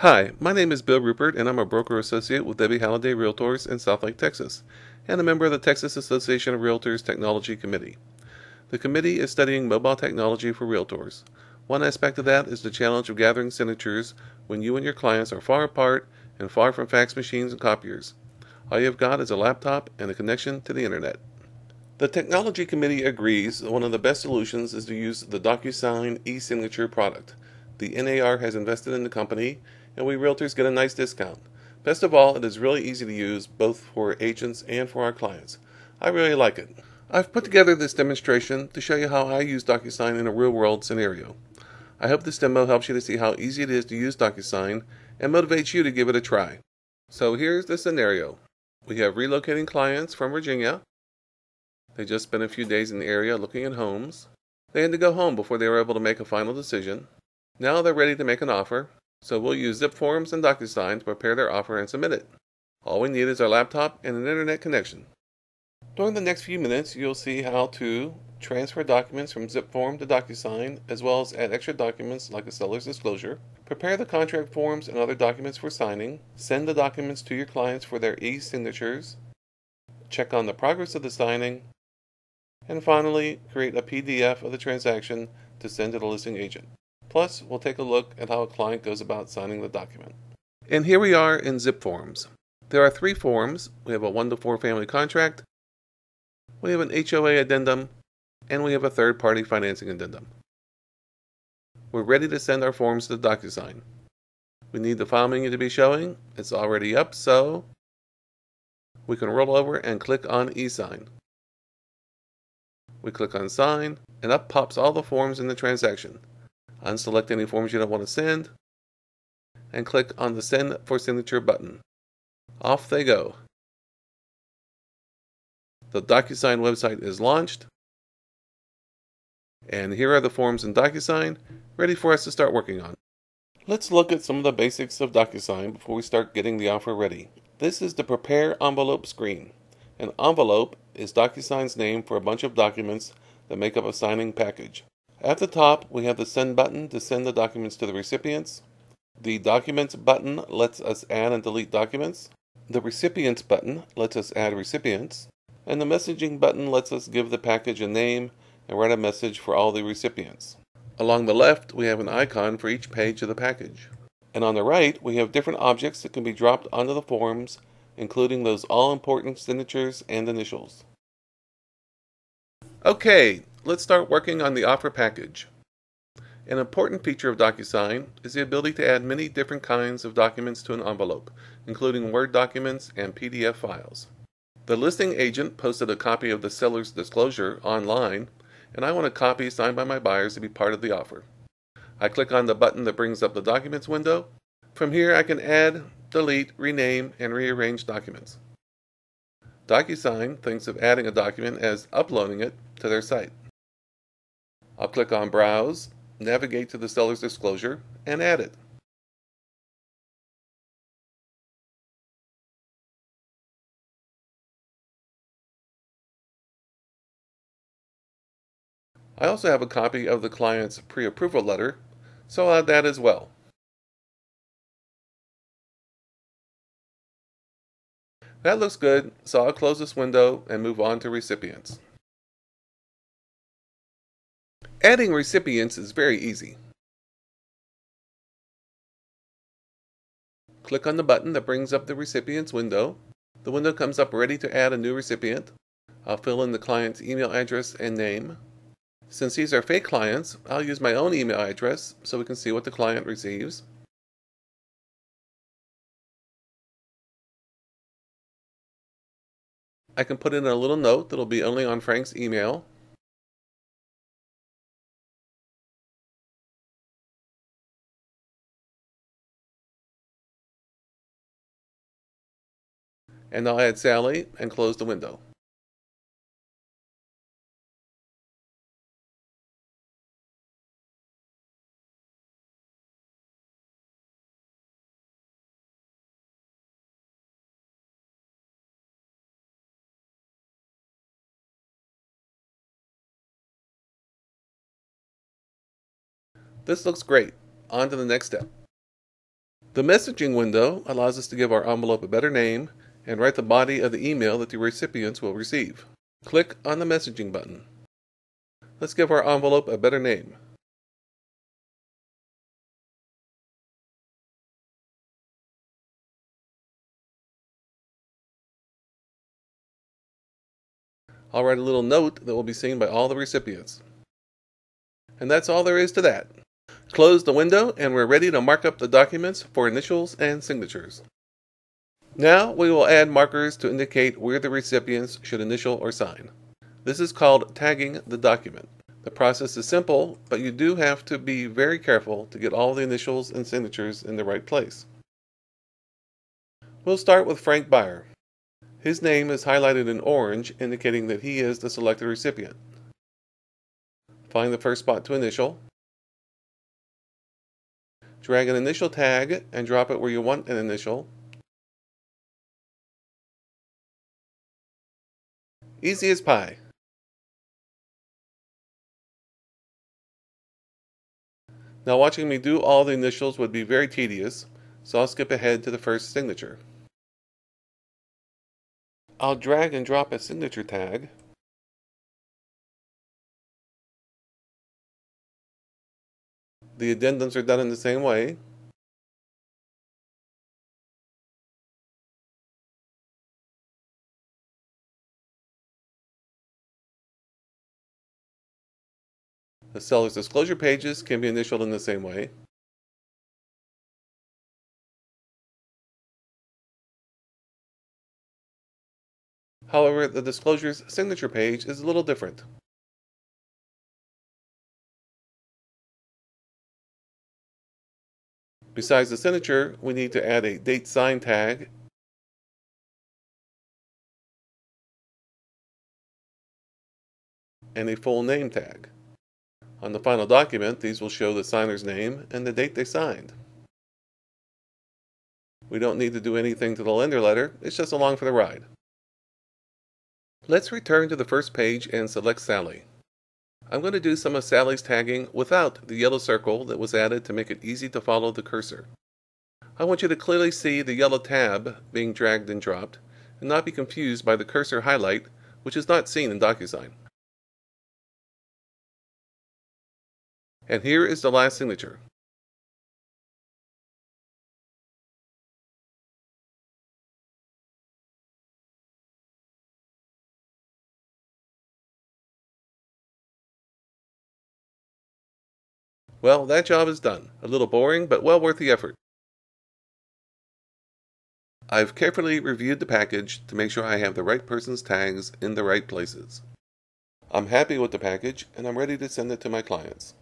Hi, my name is Bill Rupert, and I'm a broker associate with Debbie Halliday Realtors in Southlake, Texas, and a member of the Texas Association of Realtors Technology Committee. The committee is studying mobile technology for realtors. One aspect of that is the challenge of gathering signatures when you and your clients are far apart and far from fax machines and copiers. All you've got is a laptop and a connection to the internet. The Technology Committee agrees that one of the best solutions is to use the DocuSign e-signature product. The NAR has invested in the company, and we realtors get a nice discount. Best of all, it is really easy to use, both for agents and for our clients. I really like it. I've put together this demonstration to show you how I use DocuSign in a real-world scenario. I hope this demo helps you to see how easy it is to use DocuSign and motivates you to give it a try. So here's the scenario. We have relocating clients from Virginia. They just spent a few days in the area looking at homes. They had to go home before they were able to make a final decision. Now they're ready to make an offer, so we'll use ZipForms and DocuSign to prepare their offer and submit it. All we need is our laptop and an internet connection. During the next few minutes, you'll see how to transfer documents from ZipForm to DocuSign, as well as add extra documents like a seller's disclosure, prepare the contract forms and other documents for signing, send the documents to your clients for their e-signatures, check on the progress of the signing, and finally, create a PDF of the transaction to send to the listing agent. Plus, we'll take a look at how a client goes about signing the document. And here we are in ZipForms. There are 3 forms. We have a 1-to-4 family contract, we have an HOA addendum, and we have a third-party financing addendum. We're ready to send our forms to DocuSign. We need the file menu to be showing. It's already up, so we can roll over and click on e-sign. We click on sign, and up pops all the forms in the transaction. Unselect any forms you don't want to send, and click on the Send for Signature button. Off they go. The DocuSign website is launched, and here are the forms in DocuSign, ready for us to start working on. Let's look at some of the basics of DocuSign before we start getting the offer ready. This is the Prepare Envelope screen. An envelope is DocuSign's name for a bunch of documents that make up a signing package. At the top, we have the Send button to send the documents to the recipients. The Documents button lets us add and delete documents. The Recipients button lets us add recipients. And the Messaging button lets us give the package a name and write a message for all the recipients. Along the left, we have an icon for each page of the package. And on the right, we have different objects that can be dropped onto the forms, including those all-important signatures and initials. Okay, let's start working on the offer package. An important feature of DocuSign is the ability to add many different kinds of documents to an envelope, including Word documents and PDF files. The listing agent posted a copy of the seller's disclosure online, and I want a copy signed by my buyers to be part of the offer. I click on the button that brings up the Documents window. From here, I can add, delete, rename, and rearrange documents. DocuSign thinks of adding a document as uploading it to their site. I'll click on Browse, navigate to the seller's disclosure, and add it. I also have a copy of the client's pre-approval letter, so I'll add that as well. That looks good, so I'll close this window and move on to recipients. Adding recipients is very easy. Click on the button that brings up the recipients window. The window comes up ready to add a new recipient. I'll fill in the client's email address and name. Since these are fake clients, I'll use my own email address so we can see what the client receives. I can put in a little note that'll be only on Frank's email. And I'll add Sally and close the window. This looks great. On to the next step. The messaging window allows us to give our envelope a better name and write the body of the email that the recipients will receive. Click on the messaging button. Let's give our envelope a better name. I'll write a little note that will be seen by all the recipients. And that's all there is to that. Close the window and we're ready to mark up the documents for initials and signatures. Now we will add markers to indicate where the recipients should initial or sign. This is called tagging the document. The process is simple, but you do have to be very careful to get all the initials and signatures in the right place. We'll start with Frank Beyer. His name is highlighted in orange, indicating that he is the selected recipient. Find the first spot to initial. Drag an initial tag and drop it where you want an initial. Easy as pie. Now watching me do all the initials would be very tedious, so I'll skip ahead to the first signature. I'll drag and drop a signature tag. The addendums are done in the same way. The seller's disclosure pages can be initialed in the same way. However, the disclosure's signature page is a little different. Besides the signature, we need to add a date sign tag and a full name tag. On the final document, these will show the signer's name and the date they signed. We don't need to do anything to the lender letter, it's just along for the ride. Let's return to the first page and select Sally. I'm going to do some of Sally's tagging without the yellow circle that was added to make it easy to follow the cursor. I want you to clearly see the yellow tab being dragged and dropped, and not be confused by the cursor highlight, which is not seen in DocuSign. And here is the last signature. Well, that job is done. A little boring, but well worth the effort. I've carefully reviewed the package to make sure I have the right person's tags in the right places. I'm happy with the package, and I'm ready to send it to my clients.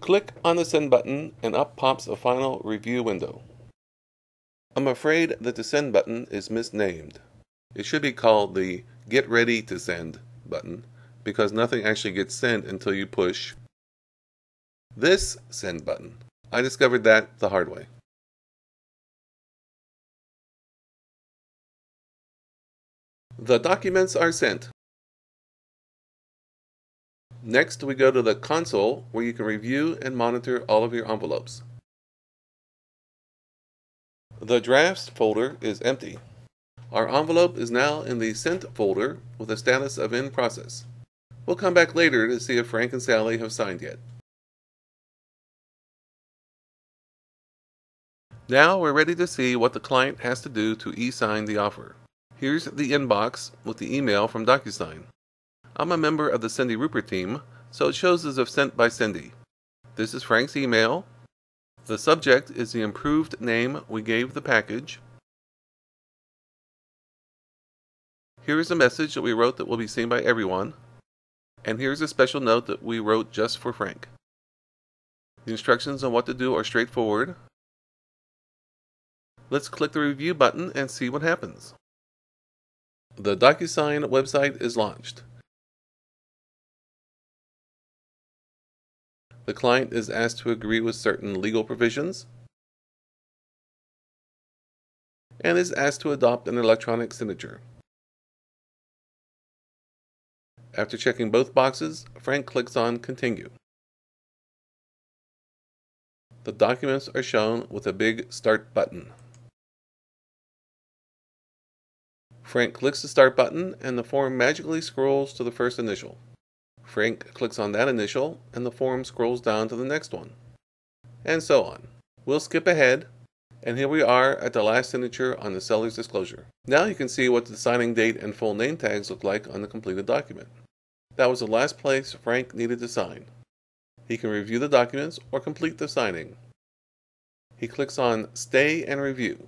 Click on the Send button, and up pops a final review window. I'm afraid that the Send button is misnamed. It should be called the Get Ready to Send button, because nothing actually gets sent until you push this Send button. I discovered that the hard way. The documents are sent. Next, we go to the console where you can review and monitor all of your envelopes. The Drafts folder is empty. Our envelope is now in the Sent folder with a status of in process. We'll come back later to see if Frank and Sally have signed yet. Now we're ready to see what the client has to do to e-sign the offer. Here's the inbox with the email from DocuSign. I'm a member of the Cindy Rupert team, so it shows as if sent by Cindy. This is Frank's email. The subject is the improved name we gave the package. Here's a message that we wrote that will be seen by everyone. And here's a special note that we wrote just for Frank. The instructions on what to do are straightforward. Let's click the review button and see what happens. The DocuSign website is launched. The client is asked to agree with certain legal provisions and is asked to adopt an electronic signature. After checking both boxes, Frank clicks on Continue. The documents are shown with a big Start button. Frank clicks the Start button and the form magically scrolls to the first initial. Frank clicks on that initial and the form scrolls down to the next one. And so on. We'll skip ahead, and here we are at the last signature on the seller's disclosure. Now you can see what the signing date and full name tags look like on the completed document. That was the last place Frank needed to sign. He can review the documents or complete the signing. He clicks on Stay and Review.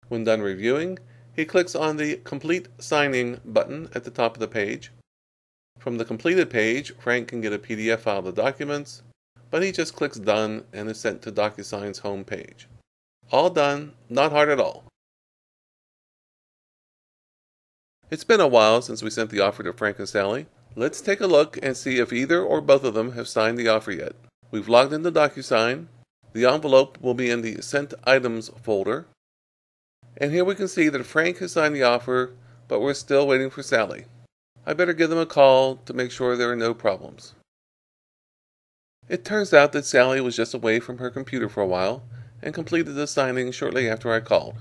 When done reviewing, he clicks on the Complete Signing button at the top of the page. From the completed page, Frank can get a PDF file of the documents, but he just clicks Done and is sent to DocuSign's home page. All done, not hard at all. It's been a while since we sent the offer to Frank and Sally. Let's take a look and see if either or both of them have signed the offer yet. We've logged into DocuSign. The envelope will be in the Sent Items folder. And here we can see that Frank has signed the offer, but we're still waiting for Sally. I better give them a call to make sure there are no problems. It turns out that Sally was just away from her computer for a while and completed the signing shortly after I called.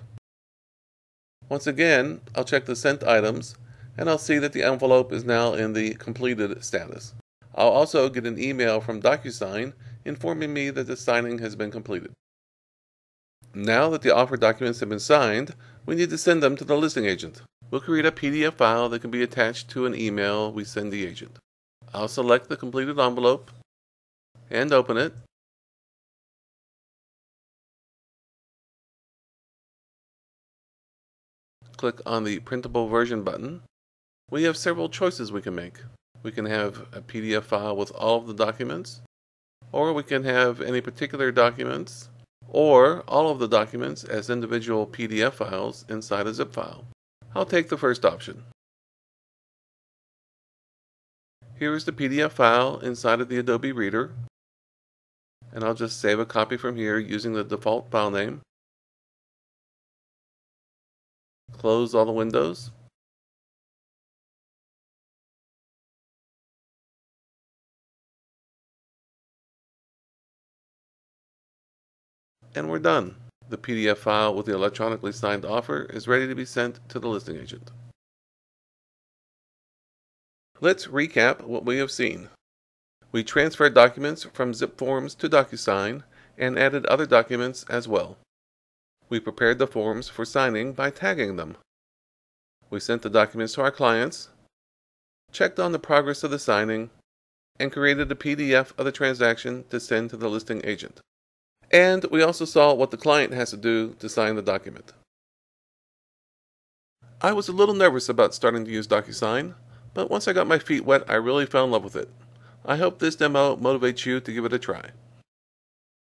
Once again, I'll check the sent items and I'll see that the envelope is now in the completed status. I'll also get an email from DocuSign informing me that the signing has been completed. Now that the offer documents have been signed, we need to send them to the listing agent. We'll create a PDF file that can be attached to an email we send the agent. I'll select the completed envelope and open it. Click on the Printable Version button. We have several choices we can make. We can have a PDF file with all of the documents, or we can have any particular documents, or all of the documents as individual PDF files inside a zip file. I'll take the first option. Here is the PDF file inside of the Adobe Reader, and I'll just save a copy from here using the default file name. Close all the windows. And we're done. The PDF file with the electronically signed offer is ready to be sent to the listing agent. Let's recap what we have seen. We transferred documents from ZipForms to DocuSign and added other documents as well. We prepared the forms for signing by tagging them. We sent the documents to our clients, checked on the progress of the signing, and created a PDF of the transaction to send to the listing agent. And we also saw what the client has to do to sign the document. I was a little nervous about starting to use DocuSign, but once I got my feet wet, I really fell in love with it. I hope this demo motivates you to give it a try.